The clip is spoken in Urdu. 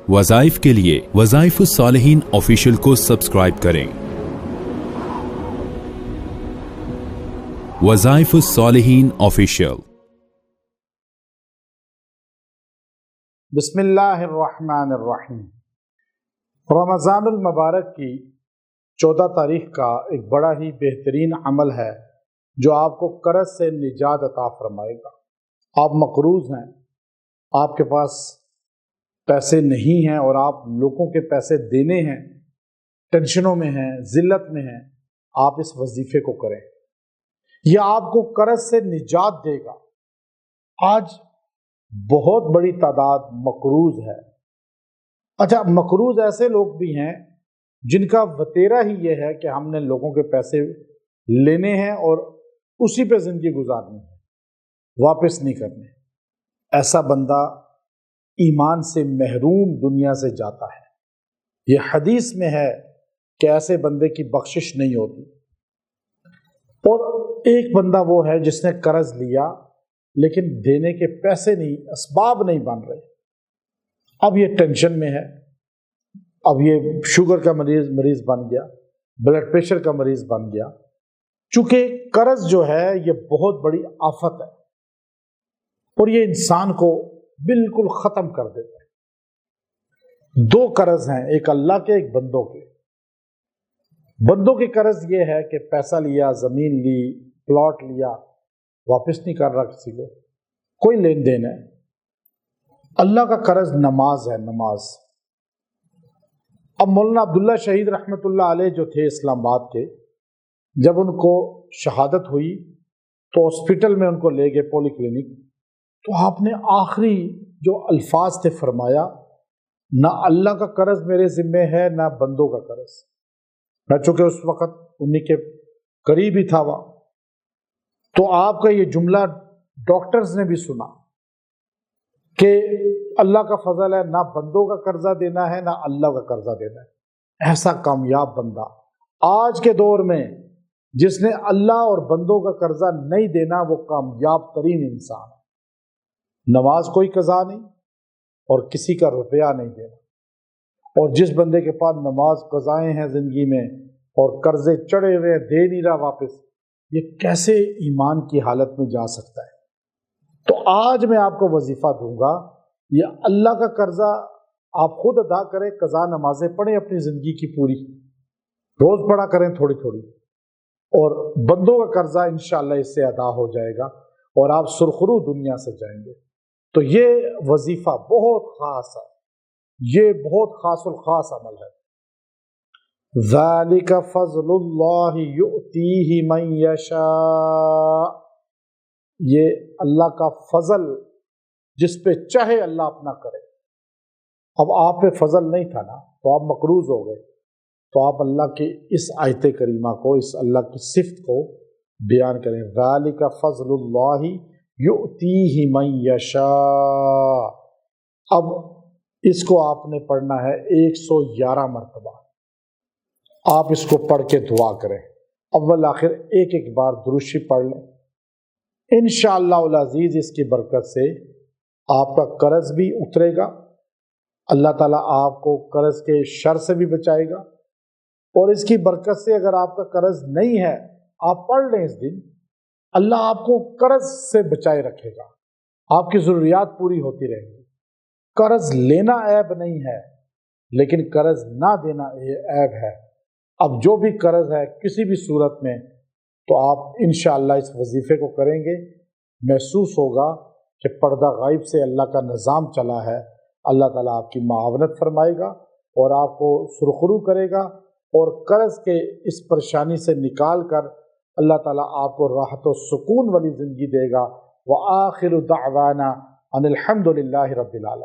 وظائف کے لیے وظائف الصالحین آفیشیل کو سبسکرائب کریں۔ وظائف الصالحین آفیشیل۔ بسم اللہ الرحمن الرحیم۔ رمضان المبارک کی 14 تاریخ کا ایک بڑا ہی بہترین عمل ہے جو آپ کو قرض سے نجات عطا فرمائے گا۔ آپ مقروض ہیں، آپ کے پاس پیسے نہیں ہیں اور آپ لوگوں کے پیسے دینے ہیں، ٹینشنوں میں ہیں، ذلت میں ہیں، آپ اس وظیفے کو کریں، یہ آپ کو قرض سے نجات دے گا۔ آج بہت بڑی تعداد مقروض ہے۔ اچھا، مقروض ایسے لوگ بھی ہیں جن کا وتیرہ ہی یہ ہے کہ ہم نے لوگوں کے پیسے لینے ہیں اور اسی پہ زندگی گزارنی ہے، واپس نہیں کرنے۔ ایسا بندہ ایمان سے محروم دنیا سے جاتا ہے۔ یہ حدیث میں ہے کہ ایسے بندے کی بخشش نہیں ہوتی۔ اور ایک بندہ وہ ہے جس نے قرض لیا لیکن دینے کے پیسے نہیں، اسباب نہیں بن رہے، اب یہ ٹینشن میں ہے، اب یہ شوگر کا مریض بن گیا، بلڈ پریشر کا مریض بن گیا۔ چونکہ قرض جو ہے یہ بہت بڑی آفت ہے اور یہ انسان کو بالکل ختم کر دیتا ہے۔ دو قرض ہیں، ایک اللہ کے، ایک بندوں کے۔ بندوں کے قرض یہ ہے کہ پیسہ لیا، زمین لی، پلاٹ لیا، واپس نہیں کر رہا کسی کو، کوئی لین دین ہے۔ اللہ کا قرض نماز ہے، نماز۔ اب مولانا عبداللہ شہید رحمۃ اللہ علیہ جو تھے اسلام آباد کے، جب ان کو شہادت ہوئی تو ہاسپٹل میں ان کو لے گئے، پولی کلینک، تو آپ نے آخری جو الفاظ تھے فرمایا، نہ اللہ کا قرض میرے ذمے ہے نہ بندوں کا قرض۔ میں چونکہ اس وقت انہی کے قریب ہی تھا وہاں، تو آپ کا یہ جملہ ڈاکٹرز نے بھی سنا کہ اللہ کا فضل ہے، نہ بندوں کا قرضہ دینا ہے نہ اللہ کا قرضہ دینا ہے۔ ایسا کامیاب بندہ آج کے دور میں جس نے اللہ اور بندوں کا قرضہ نہیں دینا، وہ کامیاب ترین انسان ہے۔ نماز کوئی قضا نہیں اور کسی کا روپیہ نہیں دینا۔ اور جس بندے کے پاس نماز قضائیں ہیں زندگی میں اور قرضے چڑھے ہوئے ہیں، دے نہیں رہا واپس، یہ کیسے ایمان کی حالت میں جا سکتا ہے؟ تو آج میں آپ کو وظیفہ دوں گا، یہ اللہ کا قرضہ آپ خود ادا کریں، قضا نمازیں پڑھیں اپنی زندگی کی پوری، روز پڑھا کریں تھوڑی تھوڑی، اور بندوں کا قرضہ انشاءاللہ اس سے ادا ہو جائے گا اور آپ سرخرو دنیا سے جائیں گے۔ تو یہ وظیفہ بہت خاص ہے، یہ بہت خاص الخاص عمل ہے۔ ذالک فضل اللہ یؤتیہ من یشاء، یہ اللہ کا فضل جس پہ چاہے اللہ اپنا کرے۔ اب آپ پہ فضل نہیں تھا نا، تو آپ مقروض ہو گئے، تو آپ اللہ کی اس آیت کریمہ کو، اس اللہ کی صفت کو بیان کریں، ذالک فضل اللہ یؤتیہ من یشاء۔ اب اس کو آپ نے پڑھنا ہے 111 مرتبہ، آپ اس کو پڑھ کے دعا کریں، اول آخر ایک ایک بار درود شریف پڑھ لیں۔ انشاءاللہ العزیز اس کی برکت سے آپ کا قرض بھی اترے گا، اللہ تعالیٰ آپ کو قرض کے شر سے بھی بچائے گا، اور اس کی برکت سے اگر آپ کا قرض نہیں ہے، آپ پڑھ لیں اس دن، اللہ آپ کو قرض سے بچائے رکھے گا، آپ کی ضروریات پوری ہوتی رہیں گی۔ قرض لینا عیب نہیں ہے، لیکن قرض نہ دینا یہ عیب ہے۔ اب جو بھی قرض ہے کسی بھی صورت میں، تو آپ انشاءاللہ اس وظیفے کو کریں گے، محسوس ہوگا کہ پردہ غائب سے اللہ کا نظام چلا ہے، اللہ تعالیٰ آپ کی معاونت فرمائے گا اور آپ کو سرخرو کرے گا، اور قرض کے اس پریشانی سے نکال کر اللہ تعالیٰ آپ کو راحت و سکون والی زندگی دے گا۔ وآخر دعوانا ان الحمد للہ رب العالمین۔